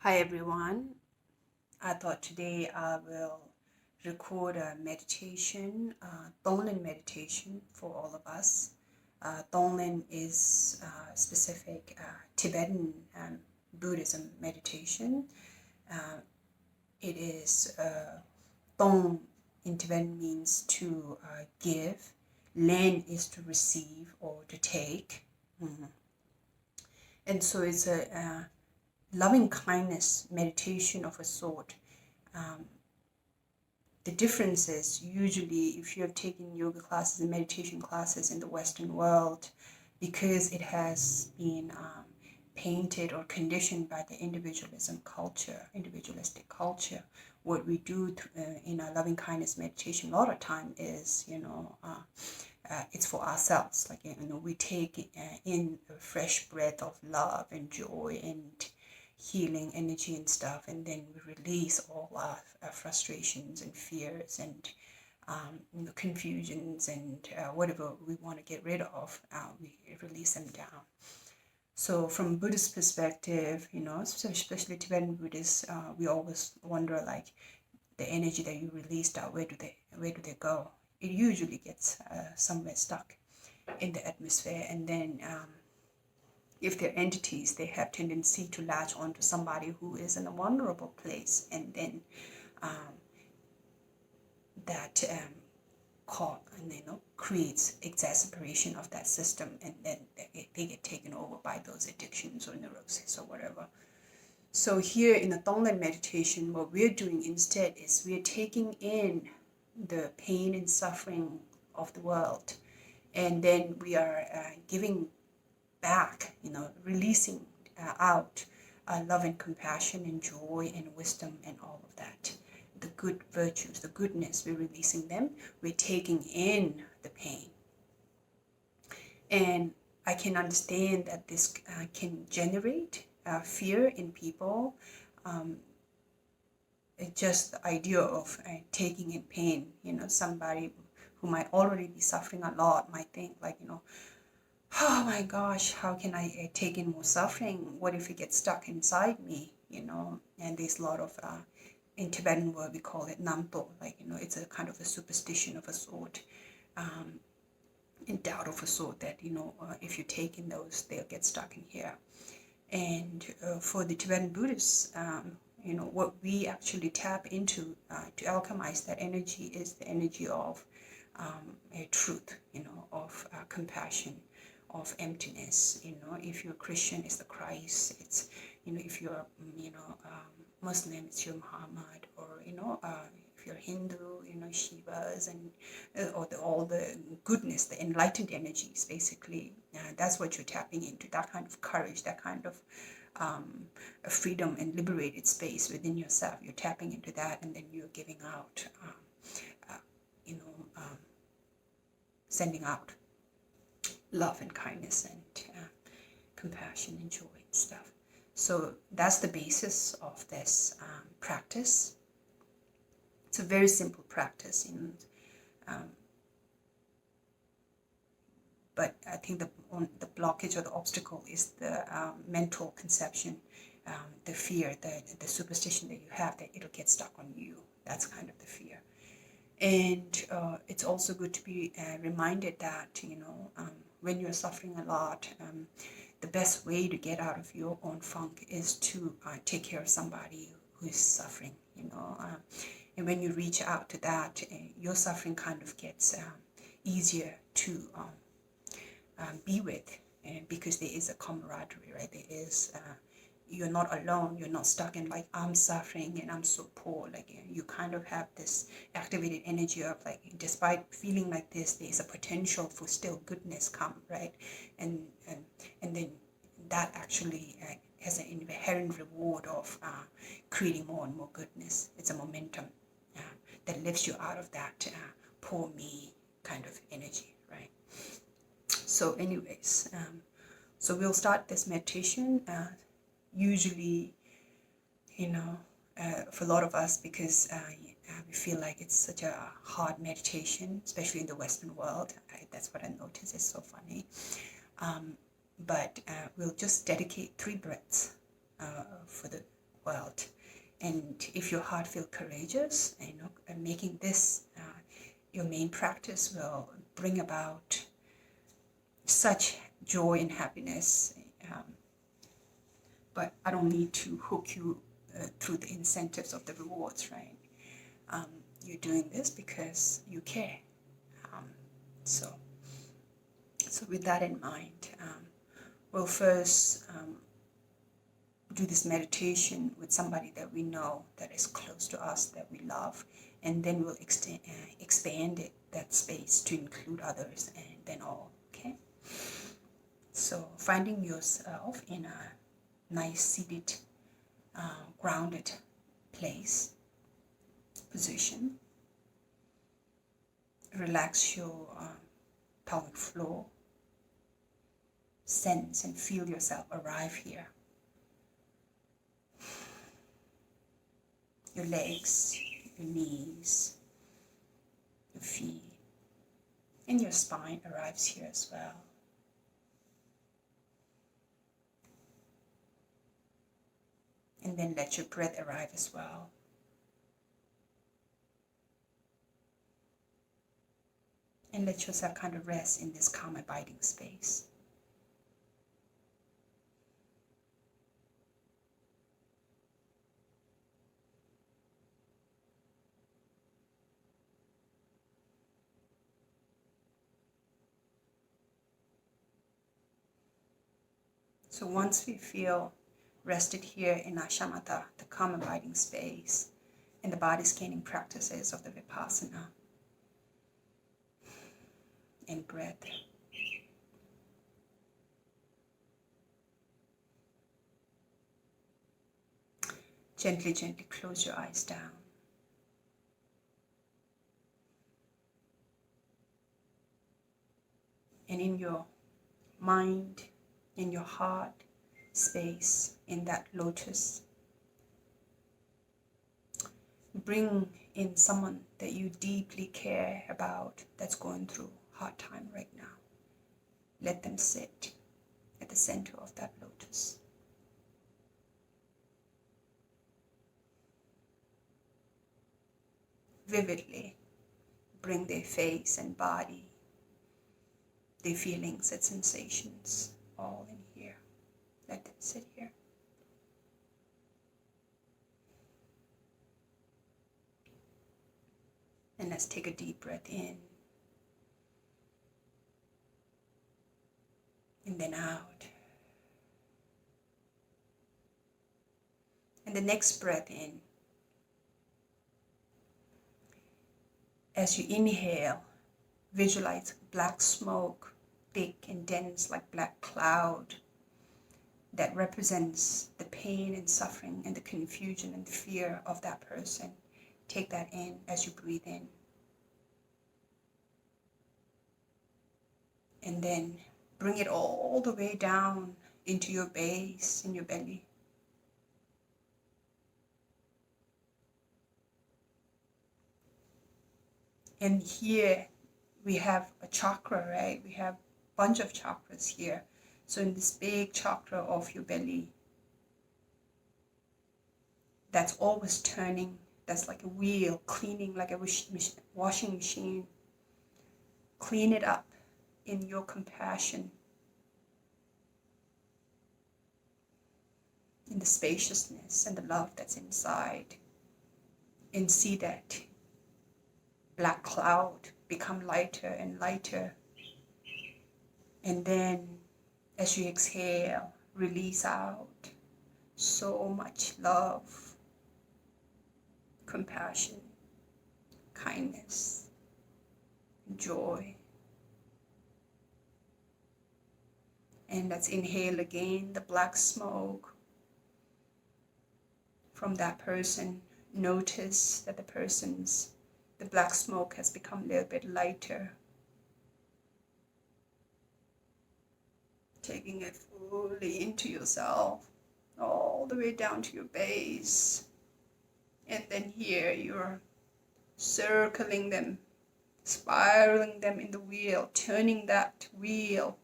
Hi everyone. I thought today I will record a meditation, Tonglen meditation for all of us. Tonglen is specific Tibetan Buddhism meditation. Uh, it is Tong in Tibetan means to give. Len is to receive or to take. And so it's a loving kindness meditation of a sort. Um, the difference is usually if you have taken yoga classes and meditation classes in the Western world, because it has been painted or conditioned by the individualistic culture, what we do in our loving kindness meditation a lot of time is, it's for ourselves. Like, we take in a fresh breath of love and joy and healing energy and stuff, and then we release all our frustrations and fears and confusions and whatever we want to get rid of, we release them down. So from Buddhist perspective, especially Tibetan Buddhists, we always wonder, like, the energy that you released out, where do they go? It usually gets somewhere stuck in the atmosphere, and then if they're entities, they have tendency to latch onto somebody who is in a vulnerable place, and then that creates exacerbation of that system, and then they get taken over by those addictions or neurosis or whatever. So here in the Tonglen meditation, what we're doing instead is we're taking in the pain and suffering of the world, and then we are giving back, releasing out love and compassion and joy and wisdom and all of that. The good virtues, the goodness, we're releasing them. We're taking in the pain. And I can understand that this can generate fear in people. It's just the idea of taking in pain. Somebody who might already be suffering a lot might think, like, oh my gosh, how can I take in more suffering? What if it gets stuck inside me? And there's a lot of, in Tibetan word, we call it namto, like, it's a kind of a superstition of a sort, in doubt of a sort that, if you take in those, they'll get stuck in here. And for the Tibetan Buddhists, what we actually tap into to alchemize that energy is the energy of a truth, of compassion, of emptiness. If you're a Christian, it's the Christ. It's, if you're, Muslim, it's your Muhammad, or, if you're Hindu, Shivas, and all the goodness, the enlightened energies, basically. That's what you're tapping into, that kind of courage, that kind of freedom and liberated space within yourself. You're tapping into that, and then you're giving out, sending out love and kindness and compassion and joy and stuff. So that's the basis of this practice. It's a very simple practice, but I think the blockage or the obstacle is the mental conception, the fear, the superstition that you have that it'll get stuck on you. That's kind of the fear. And it's also good to be reminded that, when you're suffering a lot, the best way to get out of your own funk is to take care of somebody who is suffering, and when you reach out to that, your suffering kind of gets easier to be with, because there is a camaraderie, right? There is, you're not alone, you're not stuck in, like, I'm suffering and I'm so poor. Like, you kind of have this activated energy of, like, despite feeling like this, there's a potential for still goodness come, right? And then that actually has an inherent reward of creating more and more goodness. It's a momentum that lifts you out of that poor me kind of energy, right? So anyways, so we'll start this meditation. Usually, for a lot of us, because we feel like it's such a hard meditation, especially in the Western world. That's what I notice. It's so funny. But we'll just dedicate 3 breaths for the dwelt. And if your heart feels courageous, and making this your main practice will bring about such joy and happiness. But I don't need to hook you through the incentives of the rewards, right? You're doing this because you care. So with that in mind, we'll first do this meditation with somebody that we know, that is close to us, that we love, and then we'll expand that space to include others, and then all. Okay. So finding yourself in a nice seated, grounded place, position. Relax your pelvic floor. Sense and feel yourself arrive here. Your legs, your knees, your feet, and your spine arrives here as well. And then let your breath arrive as well. And let yourself kind of rest in this calm, abiding space. So once we feel rested here in our shamatha, the calm, abiding space, and the body scanning practices of the Vipassana and breath, gently close your eyes down. And in your mind, in your heart space, in that lotus, bring in someone that you deeply care about that's going through a hard time right now. Let them sit at the center of that lotus. Vividly bring their face and body, their feelings and sensations, all in here. Let them sit here. And let's take a deep breath in. And then out. And the next breath in. As you inhale, visualize black smoke, thick and dense like black cloud, that represents the pain and suffering and the confusion and the fear of that person. Take that in as you breathe in. And then bring it all the way down into your base, in your belly. And here we have a chakra, right? We have a bunch of chakras here. So in this big chakra of your belly, that's always turning, that's like a wheel, cleaning like a washing machine. Clean it up in your compassion, in the spaciousness and the love that's inside. And see that black cloud become lighter and lighter. And then as you exhale, release out so much love, compassion, kindness, joy. And let's inhale again the black smoke from that person. Notice that the black smoke has become a little bit lighter. Taking it fully into yourself, all the way down to your base. And then here you're circling them, spiraling them in the wheel, turning that wheel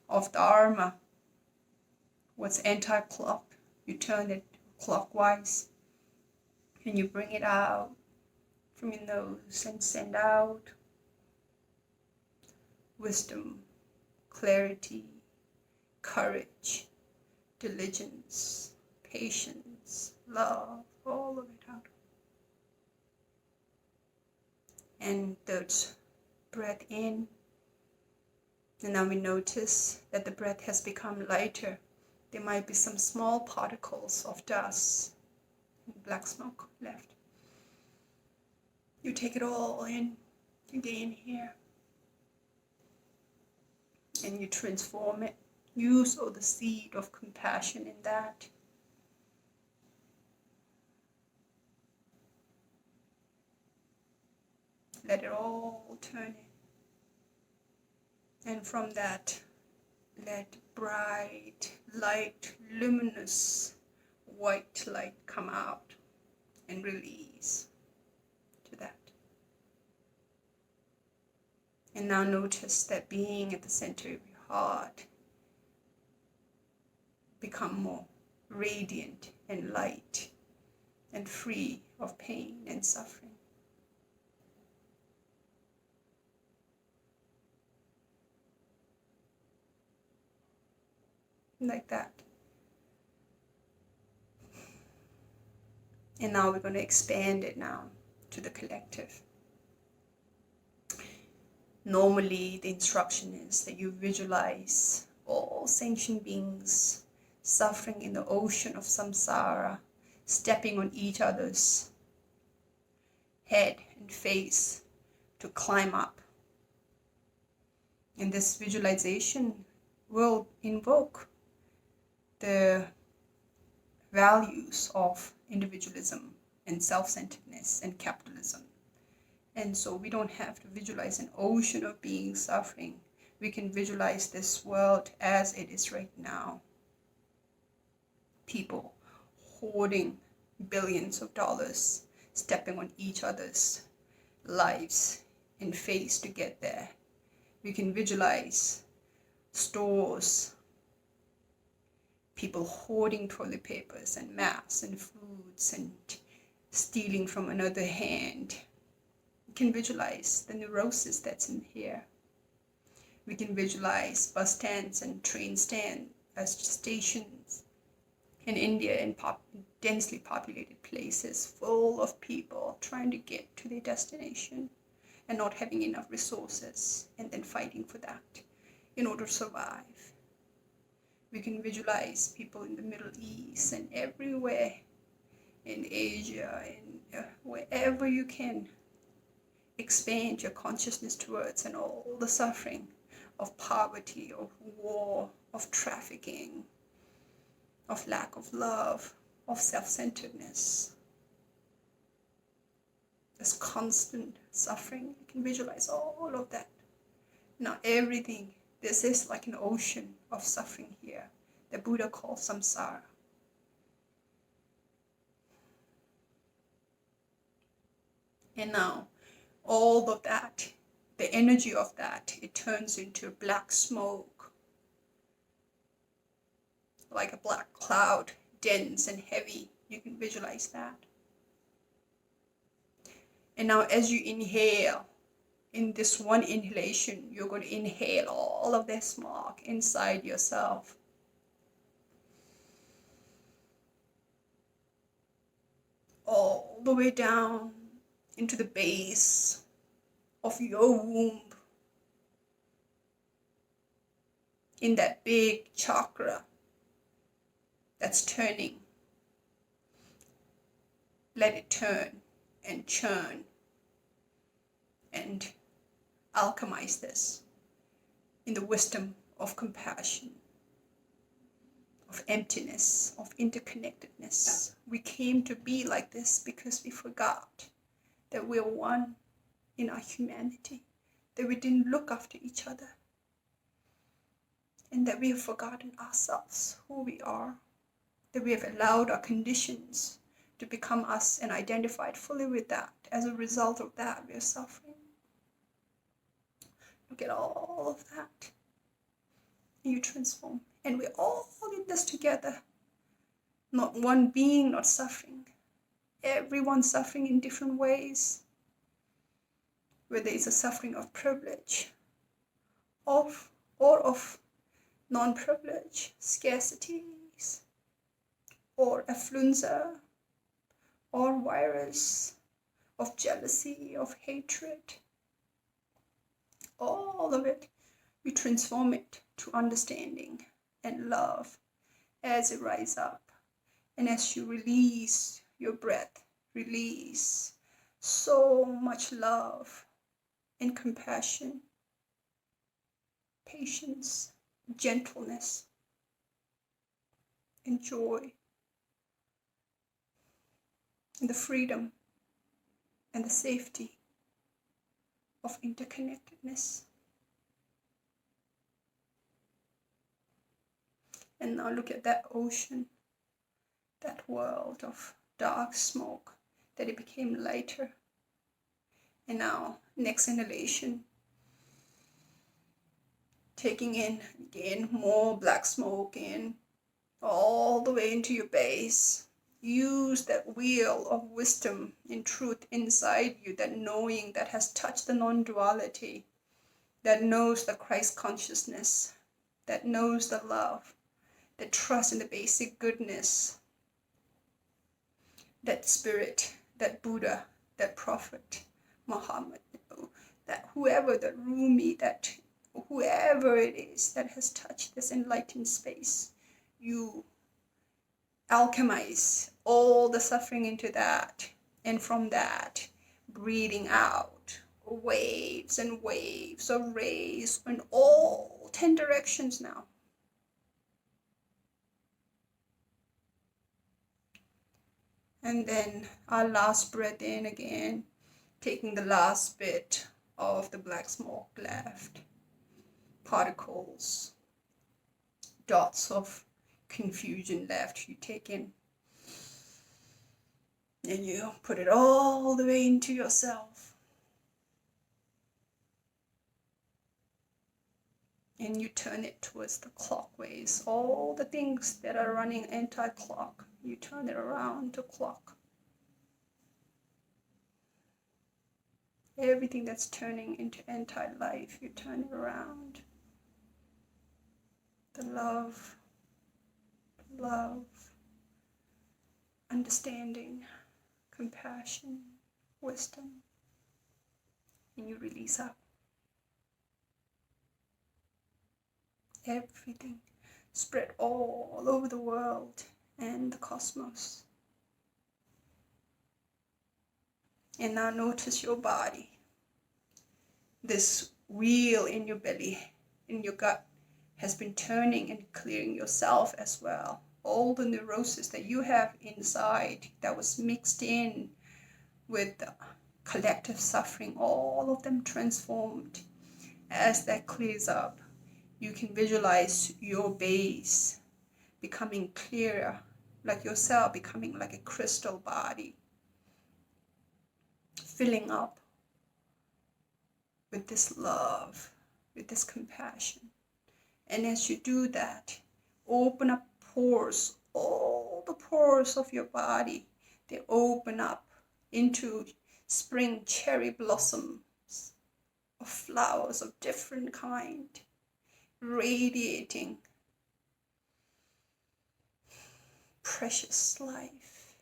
of Dharma. What's anti-clock, you turn it clockwise. And you bring it out from your nose and send out wisdom, clarity, courage, diligence, patience, love, all of it out. And third breath in. And now we notice that the breath has become lighter. There might be some small particles of dust and black smoke left. You take it all in again here. And you transform it. You sow the seed of compassion in that. Let it all turn in. And from that, let bright, light, luminous, white light come out and release to that. And now notice that being at the center of your heart become more radiant and light and free of pain and suffering. Like that. And now we're going to expand it now to the collective. Normally, the instruction is that you visualize all sentient beings suffering in the ocean of samsara, stepping on each other's head and face to climb up. And this visualization will invoke the values of individualism and self-centeredness and capitalism. And so we don't have to visualize an ocean of beings suffering. We can visualize this world as it is right now. People hoarding billions of dollars, stepping on each other's lives and face to get there. We can visualize stores, people hoarding toilet papers and masks and foods and stealing from another hand. We can visualize the neurosis that's in here. We can visualize bus stands and train stands as stations in India and densely populated places full of people trying to get to their destination and not having enough resources and then fighting for that in order to survive. We can visualize people in the Middle East and everywhere in Asia and wherever you can expand your consciousness towards, and all the suffering of poverty, of war, of trafficking, of lack of love, of self-centeredness. This constant suffering, you can visualize all of that. Now everything, this is like an ocean of suffering here. The Buddha calls samsara. And now all of that, the energy of that, it turns into black smoke, like a black cloud, dense and heavy. You can visualize that. And now as you inhale, in this one inhalation, you're going to inhale all of that smoke inside yourself. All the way down into the base of your womb, in that big chakra that's turning. Let it turn and churn and alchemize this in the wisdom of compassion, of emptiness, of interconnectedness. We came to be like this because we forgot that we're one in our humanity, that we didn't look after each other, and that we have forgotten ourselves, who we are, that we have allowed our conditions to become us and identified fully with that. As a result of that, we are suffering. Look at all of that. You transform. And we're all in this together. Not one being not suffering. Everyone's suffering in different ways, whether it's a suffering of privilege, or of non-privilege, scarcities, or affluenza, or virus, of jealousy, of hatred. All of it, you transform it to understanding and love as it rises up. And as you release your breath, release so much love and compassion, patience, gentleness, and joy, and the freedom and the safety of interconnectedness. And now look at that ocean, that world of dark smoke, that it became lighter. And now, next inhalation, taking in again more black smoke in, all the way into your base. Use that wheel of wisdom and truth inside you, that knowing that has touched the non-duality, that knows the Christ consciousness, that knows the love, that trusts in the basic goodness, that spirit, that Buddha, that prophet, Muhammad, that whoever, that Rumi, that whoever it is that has touched this enlightened space, you alchemize all the suffering into that, and from that, breathing out waves and waves of rays in all 10 directions now. And then our last breath in again, taking the last bit of the black smoke left, particles, dots of confusion left, you take in, and you put it all the way into yourself. And you turn it towards the clockways. All the things that are running anti-clock, you turn it around to clock. Everything that's turning into anti-life, you turn it around. The love, understanding, compassion, wisdom, and you release up. Everything spread all over the world and the cosmos. And now notice your body. This wheel in your belly, in your gut, has been turning and clearing yourself as well. All the neurosis that you have inside that was mixed in with the collective suffering, all of them transformed. As that clears up, you can visualize your base becoming clearer, like your cell becoming like a crystal body, filling up with this love, with this compassion. And as you do that, open up pores, all the pores of your body, they open up into spring cherry blossoms of flowers of different kind, radiating precious life,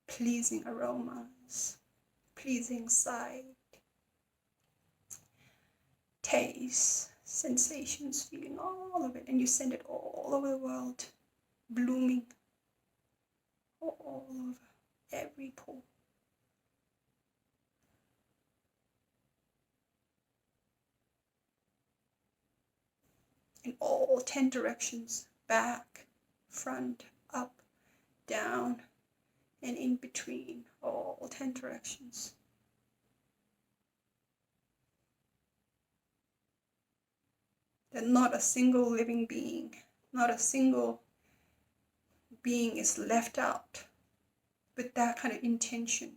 pleasing aromas, pleasing sight, taste, sensations, feeling, all of it, and you send it all over the world, blooming all over every pore. In all 10 directions, back, front, up, down, and in between, all 10 directions. That not a single living being, not a single being is left out with that kind of intention.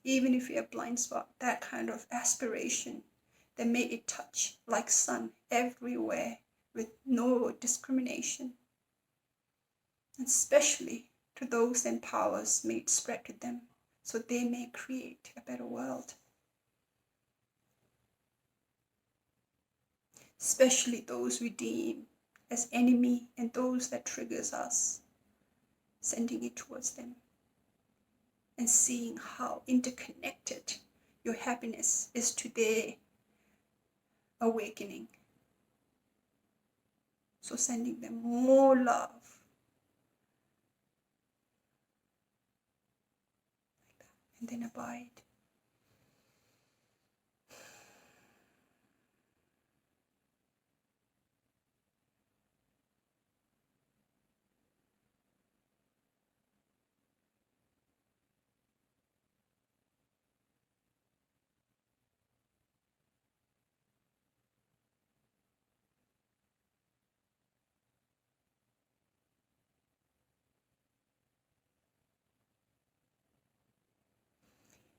Even if you have blind spot, that kind of aspiration that may it touch like sun everywhere with no discrimination. And especially to those and powers may it spread to them, so they may create a better world. Especially those we deem as enemy and those that triggers us, sending it towards them and seeing how interconnected your happiness is to their awakening. So sending them more love. And then abide.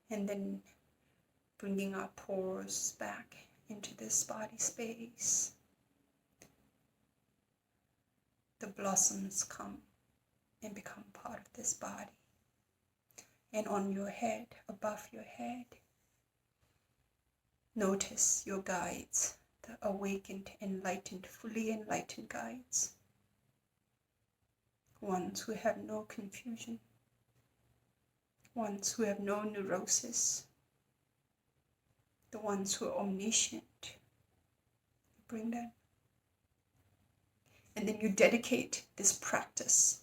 And then bringing our pores back into this body space. The blossoms come and become part of this body. And on your head, above your head, notice your guides, the awakened, enlightened, fully enlightened guides. Ones who have no confusion. Ones who have no neurosis. The ones who are omniscient. Bring that. And then you dedicate this practice,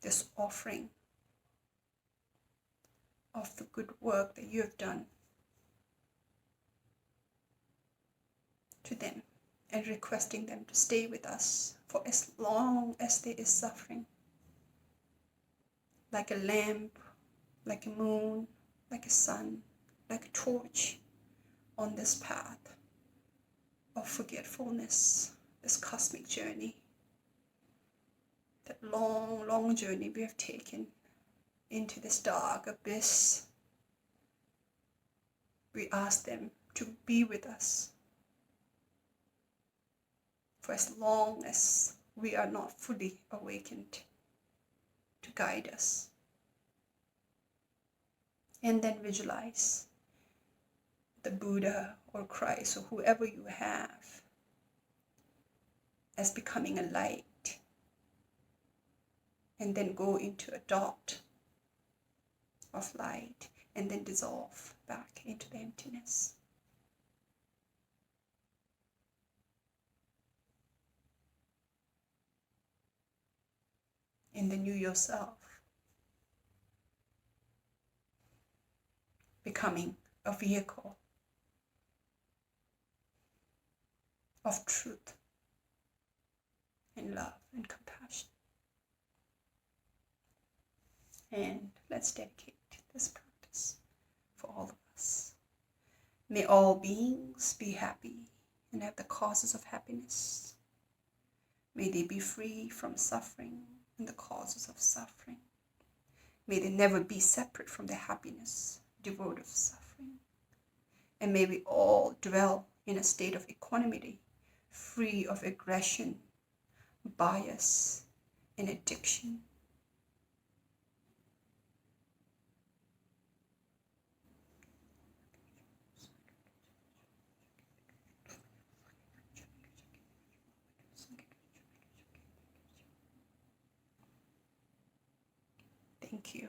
this offering of the good work that you have done to them and requesting them to stay with us for as long as there is suffering. Like a lamp, like a moon, like a sun, like a torch on this path of forgetfulness, this cosmic journey, that long, long journey we have taken into this dark abyss. We ask them to be with us for as long as we are not fully awakened, to guide us. And then visualize the Buddha or Christ or whoever you have as becoming a light, and then go into a dot of light and then dissolve back into the emptiness. And then you yourself becoming a vehicle of truth and love and compassion. And let's dedicate this practice for all of us. May all beings be happy and have the causes of happiness. May they be free from suffering and the causes of suffering. May they never be separate from their happiness, devoid of suffering. And may we all dwell in a state of equanimity, free of aggression, bias, and addiction. Thank you.